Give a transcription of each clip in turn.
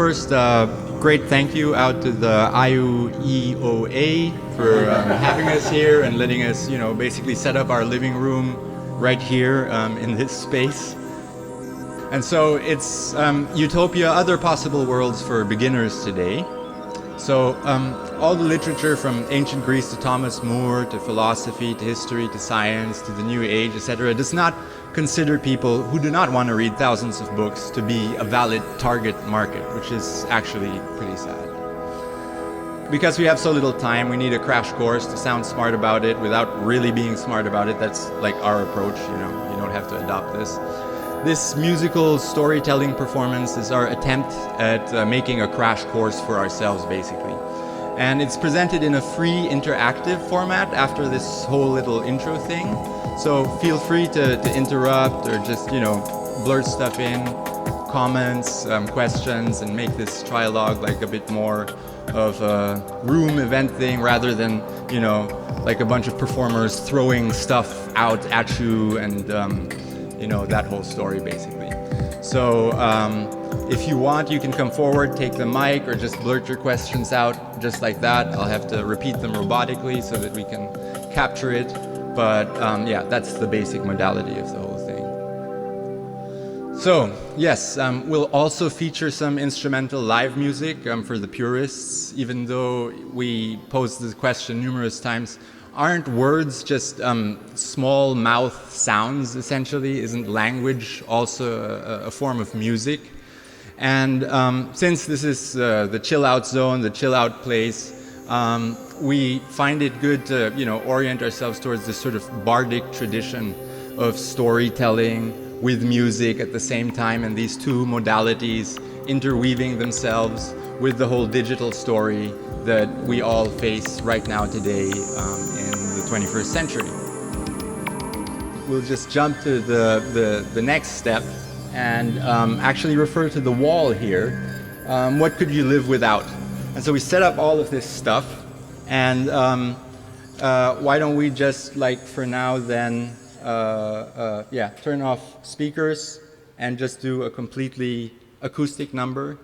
First, great thank you out to the IOEUA for having us here and letting us, basically set up our living room right here in this space. And so it's Utopia, Other Possible Worlds for Beginners today. So all the literature from ancient Greece to Thomas More, to philosophy, to history, to science, to the New Age, etc., does not consider people who do not want to read thousands of books to be a valid target market, which is actually pretty sad. Because we have so little time, we need a crash course to sound smart about it without really being smart about it. That's like our approach, you don't have to adopt this. This musical storytelling performance is our attempt at making a crash course for ourselves, basically. And it's presented in a free interactive format after this whole little intro thing. So feel free to interrupt or just, blurt stuff in, comments, questions, and make this trialogue like a bit more of a room event thing rather than, like a bunch of performers throwing stuff out at you and, that whole story basically. So if you want, you can come forward, take the mic, or just blurt your questions out just like that. I'll have to repeat them robotically so that we can capture it. But yeah, that's the basic modality of the whole thing. So yes, we'll also feature some instrumental live music for the purists, even though we posed the question numerous times. Aren't words just small mouth sounds, essentially? Isn't language also a form of music? And since this is the chill out zone, the chill out place, we find it good to, orient ourselves towards this sort of bardic tradition of storytelling with music at the same time, and these two modalities interweaving themselves with the whole digital story that we all face right now today in the 21st century. We'll just jump to the next step and actually refer to the wall here. What could you live without? And so we set up all of this stuff, and why don't we just, for now then, turn off speakers and just do a completely acoustic number.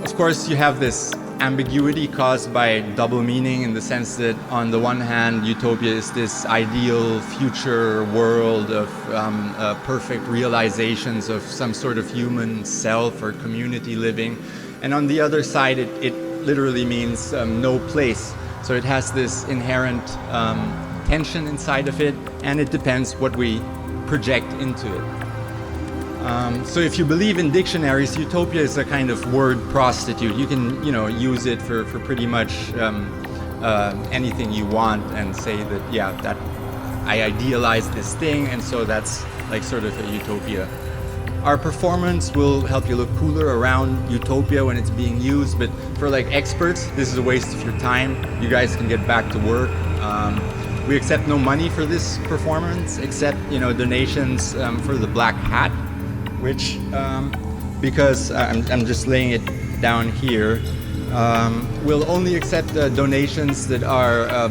Of course, you have this ambiguity caused by double meaning in the sense that on the one hand, utopia is this ideal future world of perfect realizations of some sort of human self or community living. And on the other side, it literally means no place. So it has this inherent tension inside of it, and it depends what we project into it. So if you believe in dictionaries, utopia is a kind of word prostitute. You can, use it for pretty much anything you want and say that, yeah, that I idealize this thing, and so that's like sort of a utopia. Our performance will help you look cooler around utopia when it's being used, but for like experts, this is a waste of your time. You guys can get back to work. We accept no money for this performance, except donations for the black hat, which because I'm just laying it down here. We'll only accept donations that are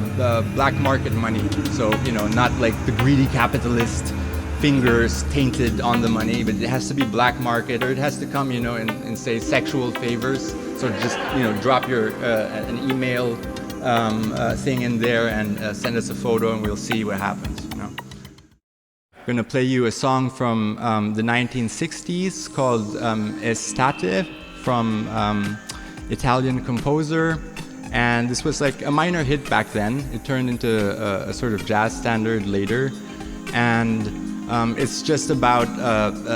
black market money, so not like the greedy capitalist fingers tainted on the money, but it has to be black market, or it has to come in say sexual favors. So just drop your an email thing in there and send us a photo, and we'll see what happens. I'm going to play you a song from the 1960s called Estate, from Italian composer, and this was like a minor hit back then. It turned into a sort of jazz standard later, and it's just about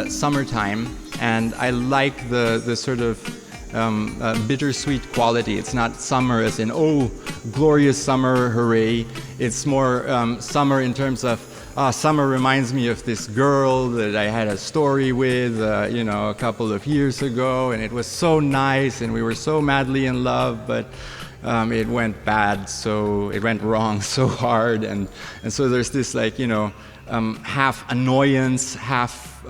summertime, and I like the sort of bittersweet quality. It's not summer as in, oh, glorious summer, hooray. It's more summer in terms of, summer reminds me of this girl that I had a story with, a couple of years ago, and it was so nice, and we were so madly in love, but it went bad, so it went wrong so hard, and so there's this like, half annoyance, half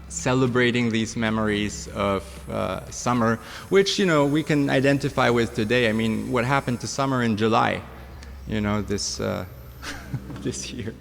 celebrating these memories of summer, which we can identify with today. I mean, what happened to summer in July? This this year.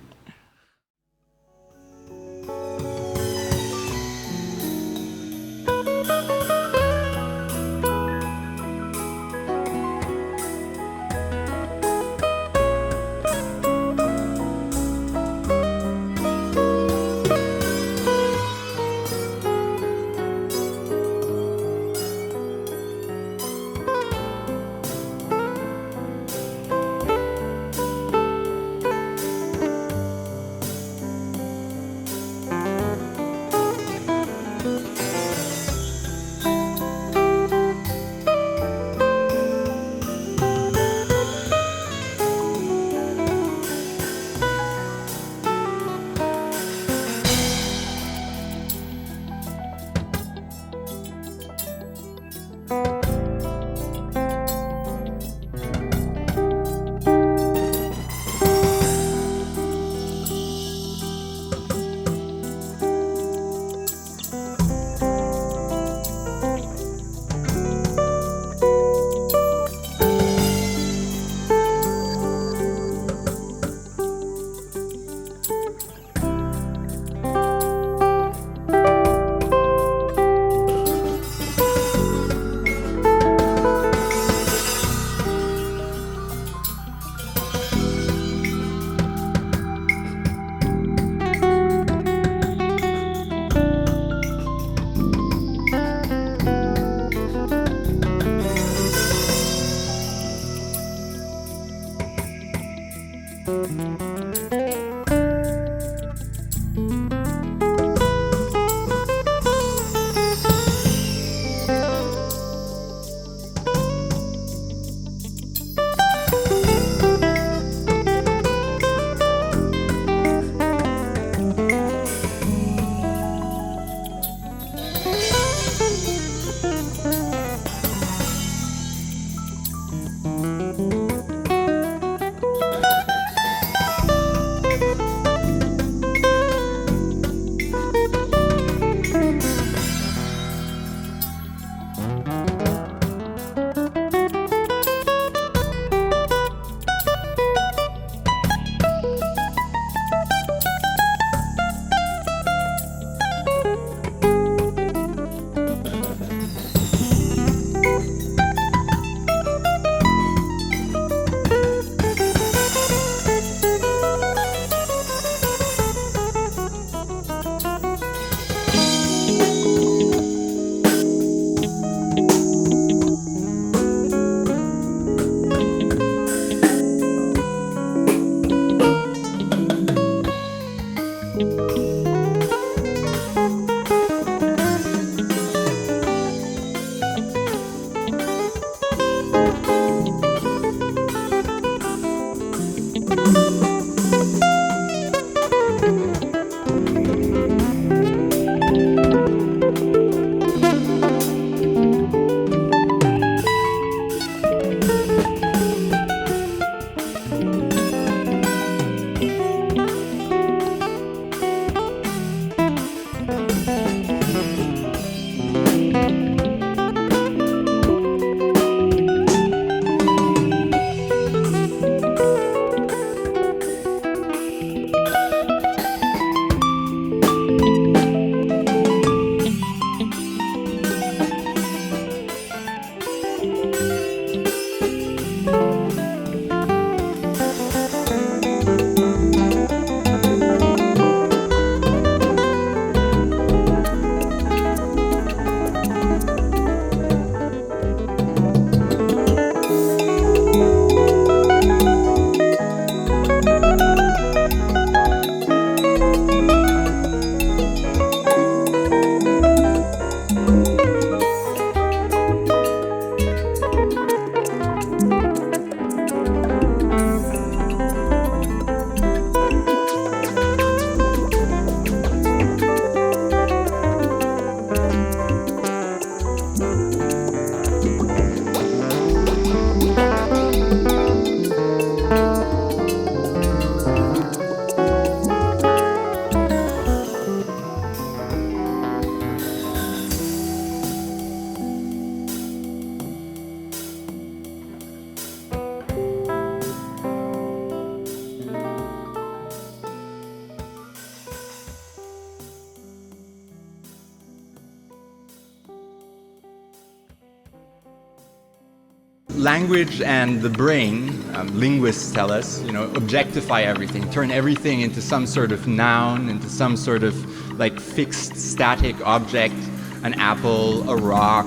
language and the brain, linguists tell us, objectify everything, turn everything into some sort of noun, into some sort of like fixed static object, an apple, a rock,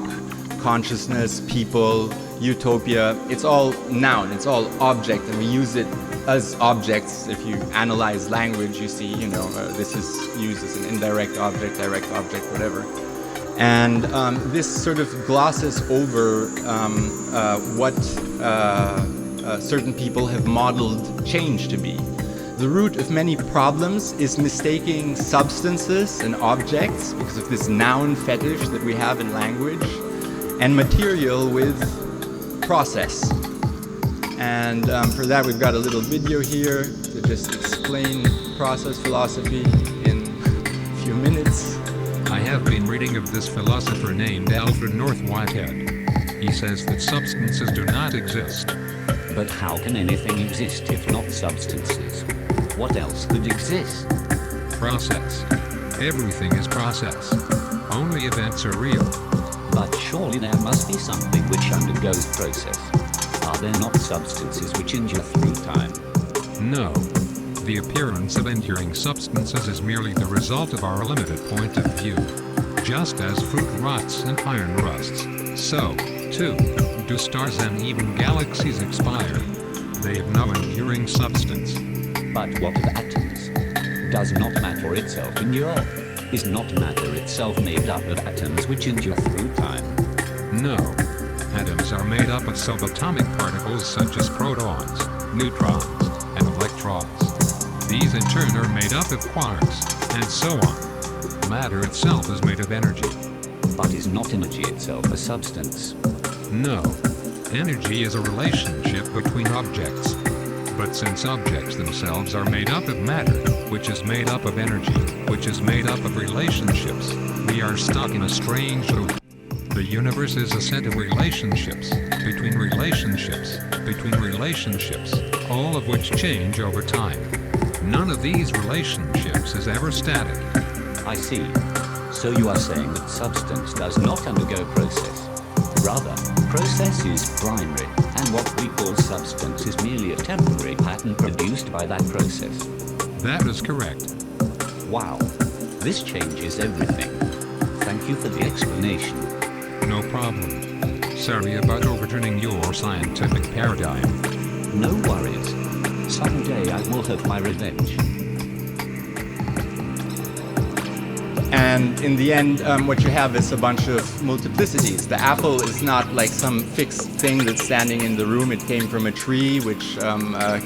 consciousness, people, utopia. It's all noun, it's all object, and we use it as objects. If you analyze language, you see, this is used as an indirect object, direct object, whatever. And this sort of glosses over what certain people have modeled change to be. The root of many problems is mistaking substances and objects, because of this noun fetish that we have in language, and material with process. And for that we've got a little video here to just explain process philosophy in a few minutes. I have been reading of this philosopher named Alfred North Whitehead. He says that substances do not exist. But how can anything exist if not substances? What else could exist? Process. Everything is process. Only events are real. But surely there must be something which undergoes process. Are there not substances which endure through time? No. The appearance of enduring substances is merely the result of our limited point of view. Just as fruit rots and iron rusts, so, too, do stars and even galaxies expire. They have no enduring substance. But what of atoms? Does not matter itself endure? Is not matter itself made up of atoms which endure through time? No. Atoms are made up of subatomic particles such as protons, neutrons, and electrons. These in turn are made up of quarks, and so on. Matter itself is made of energy. But is not energy itself a substance? No. Energy is a relationship between objects. But since objects themselves are made up of matter, which is made up of energy, which is made up of relationships, we are stuck in a strange loop. The universe is a set of relationships, between relationships, all of which change over time. None of these relationships is ever static. I see. So you are saying that substance does not undergo process. Rather, process is primary, and what we call substance is merely a temporary pattern produced by that process. That is correct. Wow. This changes everything. Thank you for the explanation. No problem. Sorry about overturning your scientific paradigm. No worries. Someday I will have my revenge. And in the end, what you have is a bunch of multiplicities. The apple is not like some fixed thing that's standing in the room. It came from a tree, which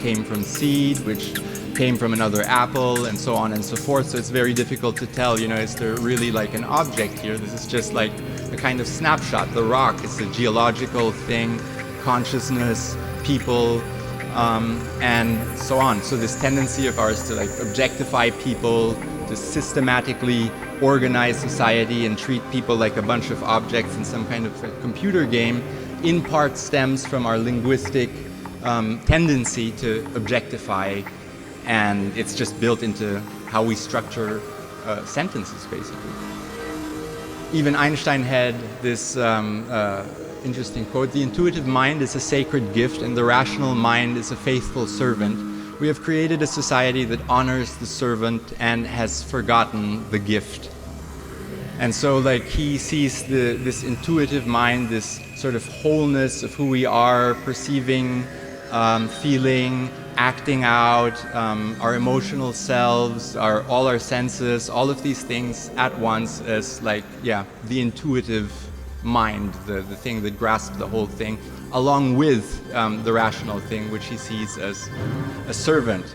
came from seed, which came from another apple, and so on and so forth. So it's very difficult to tell, is there really like an object here? This is just like a kind of snapshot. The rock is a geological thing, consciousness, people, and so on. So this tendency of ours to like objectify people, to systematically organize society and treat people like a bunch of objects in some kind of a computer game, in part stems from our linguistic tendency to objectify, and it's just built into how we structure sentences, basically. Even Einstein had this interesting quote: "The intuitive mind is a sacred gift, and the rational mind is a faithful servant. We have created a society that honors the servant and has forgotten the gift." And so like he sees this intuitive mind, this sort of wholeness of who we are, perceiving, feeling, acting out, our emotional selves, all our senses, all of these things at once as like, the intuitive mind, the thing that grasps the whole thing, along with the rational thing, which he sees as a servant.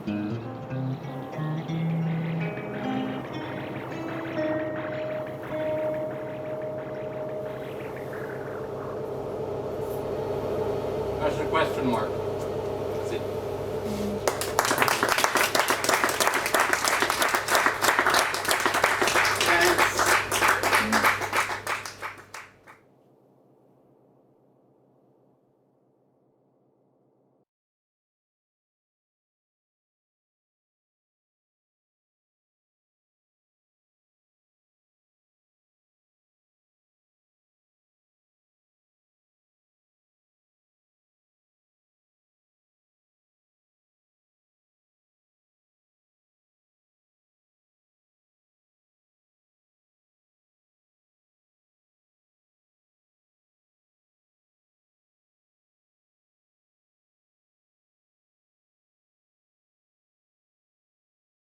That's a question mark.